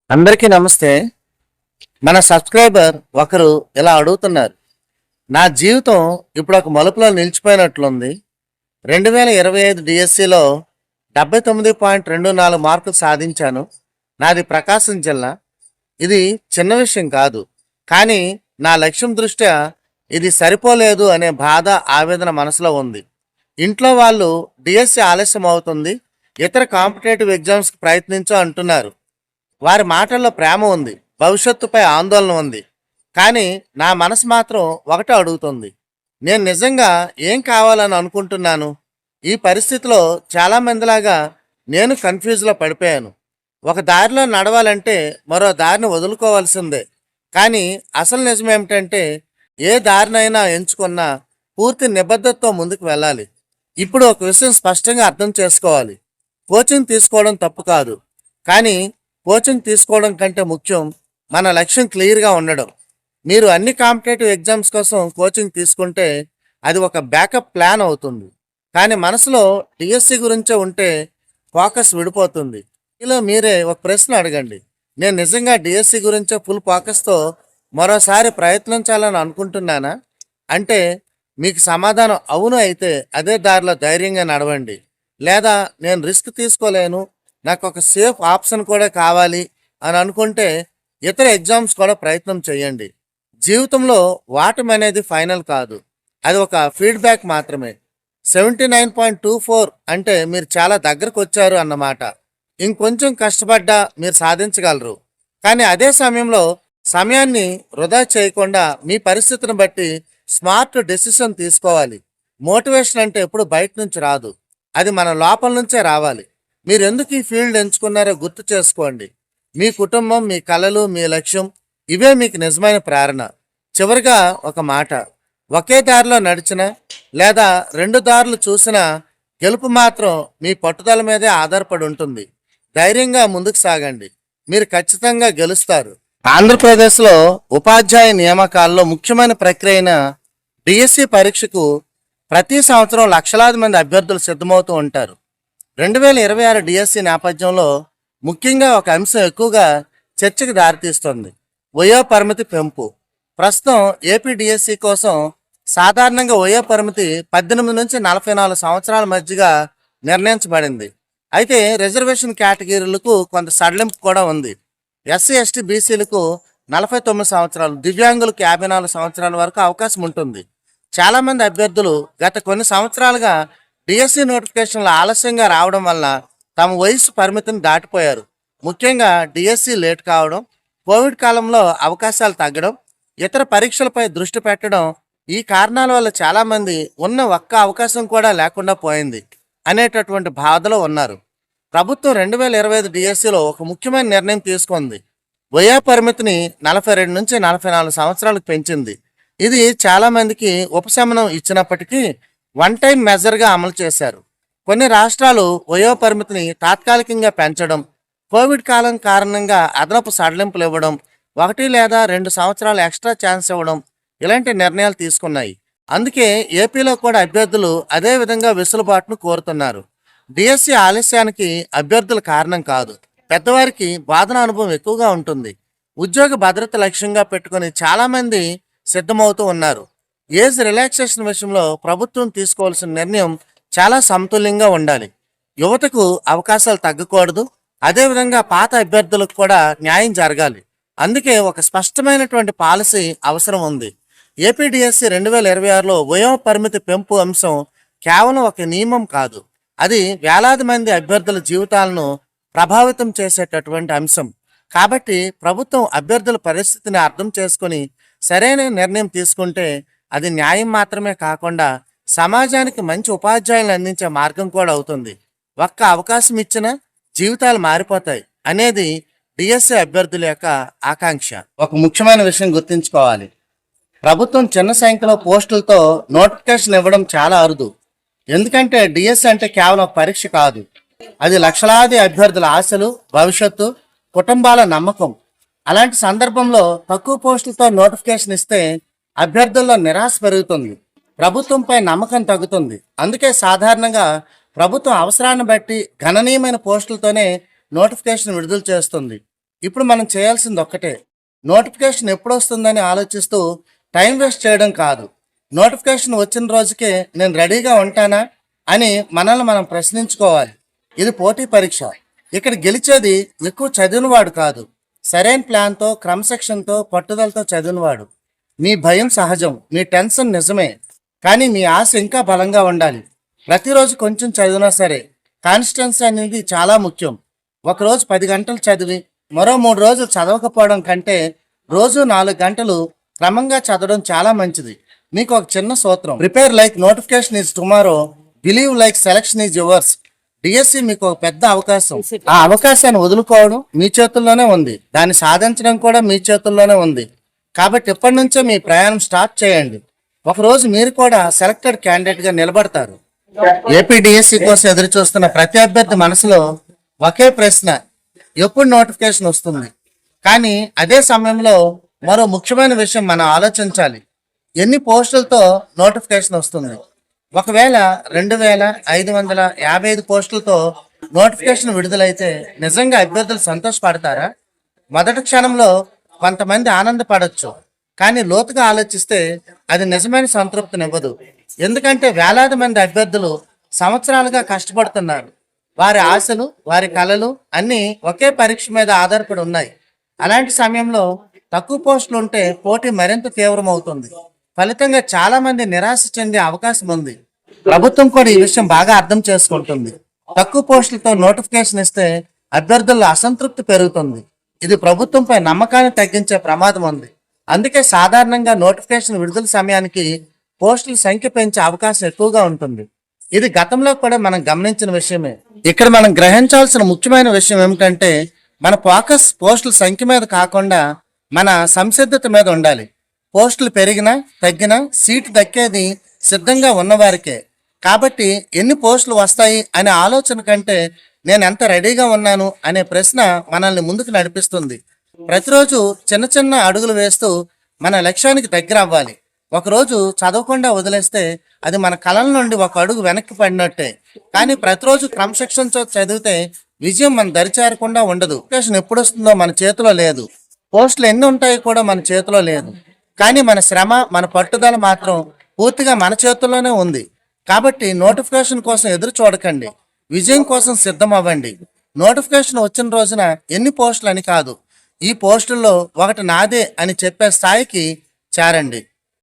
అందరికీ నమస్తే. మన సబ్స్క్రైబర్ ఒకరు ఇలా అడుగుతున్నారు. నా జీవితం ఇప్పుడు ఒక మలుపులో నిలిచిపోయినట్లుంది. 2025 డిఎస్సిలో 79.24 మార్కులు సాధించాను. నాది ప్రకాశం జిల్లా. ఇది చిన్న విషయం కాదు. కానీ నా లక్ష్యం దృష్ట్యా ఇది సరిపోలేదు అనే బాధ, ఆవేదన మనసులో ఉంది. ఇంట్లో వాళ్ళు డిఎస్సి ఆలస్యం అవుతుంది, ఇతర కాంపిటేటివ్ ఎగ్జామ్స్కి ప్రయత్నించు అంటున్నారు. వారి మాటల్లో ప్రేమ ఉంది, భవిష్యత్తుపై ఆందోళన ఉంది. కానీ నా మనసు మాత్రం ఒకటే అడుగుతుంది, నేను నిజంగా ఏం కావాలని అనుకుంటున్నాను? ఈ పరిస్థితిలో చాలామందిలాగా నేను కన్ఫ్యూజ్లో పడిపోయాను. ఒక దారిలో నడవాలంటే మరో దారిని వదులుకోవాల్సిందే. కానీ అసలు నిజం ఏమిటంటే, ఏ దారినైనా ఎంచుకున్నా పూర్తి నిబద్ధతతో ముందుకు వెళ్ళాలి. ఇప్పుడు ఒక విషయం స్పష్టంగా అర్థం చేసుకోవాలి. కోచింగ్ తీసుకోవడం తప్పు కాదు, కానీ కోచింగ్ తీసుకోవడం కంటే ముఖ్యం మన లక్ష్యం క్లియర్గా ఉండడం. మీరు అన్ని కాంపిటేటివ్ ఎగ్జామ్స్ కోసం కోచింగ్ తీసుకుంటే అది ఒక బ్యాకప్ ప్లాన్ అవుతుంది. కానీ మనసులో డిఎస్సి గురించే ఉంటే ఫోకస్ విడిపోతుంది. ఇలా మీరే ఒక ప్రశ్న అడగండి, నేను నిజంగా డిఎస్సి గురించే ఫుల్ ఫోకస్తో మరోసారి ప్రయత్నించాలని అనుకుంటున్నానా? అంటే మీకు సమాధానం అవును అయితే అదే దారిలో ధైర్యంగా నడవండి. లేదా నేను రిస్క్ తీసుకోలేను, నాకు ఒక సేఫ్ ఆప్షన్ కూడా కావాలి అని అనుకుంటే ఇతర ఎగ్జామ్స్ కూడా ప్రయత్నం చేయండి. జీవితంలో వాటమి అనేది ఫైనల్ కాదు, అది ఒక ఫీడ్బ్యాక్ మాత్రమే. 79.24 అంటే మీరు చాలా దగ్గరకు వచ్చారు అన్నమాట. ఇంకొంచెం కష్టపడ్డా మీరు సాధించగలరు. కానీ అదే సమయంలో సమయాన్ని వృధా చేయకుండా మీ పరిస్థితిని బట్టి స్మార్ట్ డెసిషన్ తీసుకోవాలి. మోటివేషన్ అంటే ఎప్పుడు బయట నుంచి రాదు, అది మన లోపల నుంచే రావాలి. మీరు ఎందుకు ఈ ఫీల్డ్ ఎంచుకున్నారో గుర్తు చేసుకోండి. మీ కుటుంబం, మీ కలలు, మీ లక్ష్యం, ఇవే మీకు నిజమైన ప్రేరణ. చివరిగా ఒక మాట, ఒకే దారిలో నడిచినా లేదా రెండు దారులు చూసినా గెలుపు మాత్రం మీ పట్టుదల మీదే ఆధారపడి ఉంటుంది. ధైర్యంగా ముందుకు సాగండి, మీరు ఖచ్చితంగా గెలుస్తారు. ఆంధ్రప్రదేశ్లో ఉపాధ్యాయ నియామకాల్లో ముఖ్యమైన ప్రక్రియ అయిన డిఎస్సి పరీక్షకు ప్రతి సంవత్సరం లక్షలాది మంది అభ్యర్థులు సిద్ధమవుతూ ఉంటారు. 2026 డిఎస్సి నేపథ్యంలో ముఖ్యంగా ఒక అంశం ఎక్కువగా చర్చకు దారితీస్తుంది: వయో పరిమితి పెంపు. ప్రస్తుతం ఏపీ డిఎస్సి కోసం సాధారణంగా వయో పరిమితి 18 నుంచి 44 సంవత్సరాల మధ్యగా నిర్ణయించబడింది. అయితే రిజర్వేషన్ కేటగిరీలకు కొంత సడలింపు కూడా ఉంది. ఎస్సీ ఎస్టీ బీసీలకు 49 సంవత్సరాలు, దివ్యాంగులకు 54 సంవత్సరాల వరకు అవకాశం ఉంటుంది. చాలామంది అభ్యర్థులు గత కొన్ని సంవత్సరాలుగా డిఎస్సి నోటిఫికేషన్లు ఆలస్యంగా రావడం వల్ల తమ వయసు పరిమితిని దాటిపోయారు. ముఖ్యంగా డిఎస్సి లేట్ కావడం, కోవిడ్ కాలంలో అవకాశాలు తగ్గడం, ఇతర పరీక్షలపై దృష్టి పెట్టడం, ఈ కారణాల వల్ల చాలామంది ఉన్న ఒక్క అవకాశం కూడా లేకుండా పోయింది అనేటటువంటి బాధలో ఉన్నారు. ప్రభుత్వం 2025 డిఎస్సిలో ఒక ముఖ్యమైన నిర్ణయం తీసుకుంది. వయో పరిమితిని 42 నుంచి 44 సంవత్సరాలకు పెంచింది. ఇది చాలామందికి ఉపశమనం ఇచ్చినప్పటికీ వన్ టైం మెజర్గా అమలు చేశారు. కొన్ని రాష్ట్రాలు వయో పరిమితిని తాత్కాలికంగా పెంచడం, కోవిడ్ కాలం కారణంగా అదనపు సడలింపులు ఇవ్వడం, 1 లేదా 2 సంవత్సరాలు ఎక్స్ట్రా ఛాన్స్ ఇవ్వడం, ఇలాంటి నిర్ణయాలు తీసుకున్నాయి. అందుకే ఏపీలో కూడా అభ్యర్థులు అదే విధంగా వెసులుబాటును కోరుతున్నారు. డిఎస్సి ఆలస్యానికి అభ్యర్థుల కారణం కాదు, పెద్దవారికి వాదన అనుభవం ఎక్కువగా ఉంటుంది. ఉద్యోగ భద్రత లక్ష్యంగా పెట్టుకుని చాలామంది సిద్ధమవుతూ ఉన్నారు. ఏజ్ రిలాక్సేషన్ విషయంలో ప్రభుత్వం తీసుకోవాల్సిన నిర్ణయం చాలా సమతుల్యంగా ఉండాలి. యువతకు అవకాశాలు తగ్గకూడదు, అదేవిధంగా పాత అభ్యర్థులకు కూడా న్యాయం జరగాలి. అందుకే ఒక స్పష్టమైనటువంటి పాలసీ అవసరం ఉంది. ఏపీడిఎస్సి 2026లో వయో పరిమితి పెంపు అంశం కేవలం ఒక నియమం కాదు, అది వేలాది మంది అభ్యర్థుల జీవితాలను ప్రభావితం చేసేటటువంటి అంశం. కాబట్టి ప్రభుత్వం అభ్యర్థుల పరిస్థితిని అర్థం చేసుకొని సరైన నిర్ణయం తీసుకుంటే అది న్యాయం మాత్రమే కాకుండా సమాజానికి మంచి ఉపాధ్యాయులను అందించే మార్గం కూడా అవుతుంది. ఒక్క అవకాశం ఇచ్చినా జీవితాలు మారిపోతాయి అనేది డిఎస్సి అభ్యర్థుల యొక్క ఆకాంక్ష. ఒక ముఖ్యమైన విషయం గుర్తుంచుకోవాలి, ప్రభుత్వం చిన్న సంఖ్యలో పోస్టులతో నోటిఫికేషన్ ఇవ్వడం చాలా అరుదు. ఎందుకంటే డిఎస్సి అంటే కేవలం పరీక్ష కాదు, అది లక్షలాది అభ్యర్థుల ఆశలు, భవిష్యత్తు, కుటుంబాల నమ్మకం. అలాంటి సందర్భంలో తక్కువ పోస్టులతో నోటిఫికేషన్ ఇస్తే అభ్యర్థుల్లో నిరాశ పెరుగుతుంది, ప్రభుత్వంపై నమ్మకం తగ్గుతుంది. అందుకే సాధారణంగా ప్రభుత్వం అవసరాన్ని బట్టి గణనీయమైన పోస్టులతోనే నోటిఫికేషన్ విడుదల చేస్తుంది. ఇప్పుడు మనం చేయాల్సింది ఒక్కటే, నోటిఫికేషన్ ఎప్పుడు వస్తుందని ఆలోచిస్తూ టైం వేస్ట్ చేయడం కాదు. నోటిఫికేషన్ వచ్చిన రోజుకే నేను రెడీగా ఉంటానా అని మనల్ని మనం ప్రశ్నించుకోవాలి. ఇది పోటీ పరీక్ష. ఇక్కడ గెలిచేది ఎక్కువ చదివినవాడు కాదు, సరైన ప్లాన్తో, క్రమశిక్షణతో, పట్టుదలతో చదివినవాడు. మీ భయం సహజం, మీ టెన్షన్ నిజమే, కానీ మీ ఆశ ఇంకా బలంగా ఉండాలి. ప్రతిరోజు కొంచెం చదివినా సరే కాన్స్టెన్సీ అనేది చాలా ముఖ్యం. ఒకరోజు 10 గంటలు చదివి మరో 3 రోజులు చదవకపోవడం కంటే రోజు 4 గంటలు క్రమంగా చదవడం చాలా మంచిది. మీకు ఒక చిన్న సూత్రం, prepare like notification is tomorrow, believe like selection is yours. DSC మీకు ఒక పెద్ద అవకాశం. ఆ అవకాశాన్ని వదులుకోవడం మీ చేతుల్లోనే ఉంది, దాన్ని సాధించడం కూడా మీ చేతుల్లోనే ఉంది. కాబట్టి ఇప్పటి నుంచే మీ ప్రయాణం స్టార్ట్ చేయండి. ఒకరోజు మీరు కూడా సెలెక్టెడ్ క్యాండిడేట్ గా నిలబడతారు. ఏపీ డిఎస్సి కోసం ఎదురు చూస్తున్న ప్రతి అభ్యర్థి మనసులో ఒకే ప్రశ్న, ఎప్పుడు నోటిఫికేషన్ వస్తుంది? కానీ అదే సమయంలో మరో ముఖ్యమైన విషయం మనం ఆలోచించాలి, ఎన్ని పోస్టులతో నోటిఫికేషన్ వస్తుంది? ఒకవేళ 2555 పోస్టులతో నోటిఫికేషన్ విడుదలైతే నిజంగా అభ్యర్థులు సంతోషపడతారా? మొదటి క్షణంలో కొంతమంది ఆనందపడవచ్చు, కానీ లోతుగా ఆలోచిస్తే అది నిజమైన సంతృప్తినివ్వదు. ఎందుకంటే వేలాది మంది అభ్యర్థులు సంవత్సరాలుగా కష్టపడుతున్నారు. వారి ఆశలు, వారి కలలు అన్నీ ఒకే పరీక్ష మీద ఆధారపడి ఉన్నాయి. అలాంటి సమయంలో తక్కువ పోస్టులు ఉంటే పోటీ మరింత తీవ్రమవుతుంది. ఫలితంగా చాలా మంది నిరాశ చెందే అవకాశం ఉంది. ప్రభుత్వం కూడా ఈ విషయం బాగా అర్థం చేసుకుంటుంది. తక్కువ పోస్టులతో నోటిఫికేషన్ ఇస్తే అభ్యర్థుల్లో అసంతృప్తి పెరుగుతుంది. ఇది ప్రభుత్వంపై నమ్మకాన్ని తగ్గించే ప్రమాదం ఉంది. అందుకే సాధారణంగా నోటిఫికేషన్ విడుదల సమయానికి పోస్టుల సంఖ్య పెంచే అవకాశం ఎక్కువగా ఉంటుంది. ఇది గతంలో కూడా మనం గమనించిన విషయమే. ఇక్కడ మనం గ్రహించాల్సిన ముఖ్యమైన విషయం ఏమిటంటే, మన ఫోకస్ పోస్టుల సంఖ్య మీద కాకుండా మన సంసిద్ధత మీద ఉండాలి. పోస్టులు పెరిగినా తగ్గినా సీటు దక్కేది సిద్ధంగా ఉన్నవారికే. కాబట్టి ఎన్ని పోస్టులు వస్తాయి అనే ఆలోచన కంటే నేను ఎంత రెడీగా ఉన్నాను అనే ప్రశ్న మనల్ని ముందుకు నడిపిస్తుంది. ప్రతిరోజు చిన్న చిన్న అడుగులు వేస్తూ మన లక్ష్యానికి దగ్గర అవ్వాలి. ఒకరోజు చదవకుండా వదిలేస్తే అది మన కళల నుండి ఒక అడుగు వెనక్కి పడినట్టే. కానీ ప్రతిరోజు క్రమశిక్షణతో చదివితే విజయం మన దరిచేరకుండా ఉండదు. నోటిఫికేషన్ ఎప్పుడు వస్తుందో మన చేతిలో లేదు, పోస్టులు ఎన్ని ఉంటాయో కూడా మన చేతిలో లేదు. కానీ మన శ్రమ, మన పట్టుదల మాత్రం పూర్తిగా మన చేతుల్లోనే ఉంది. కాబట్టి నోటిఫికేషన్ కోసం ఎదురు చూడకండి, విజయం కోసం సిద్ధం అవ్వండి. నోటిఫికేషన్ వచ్చిన రోజున ఎన్ని పోస్టులు అని కాదు, ఈ పోస్టుల్లో ఒకటి నాదే అని చెప్పే స్థాయికి చేరండి.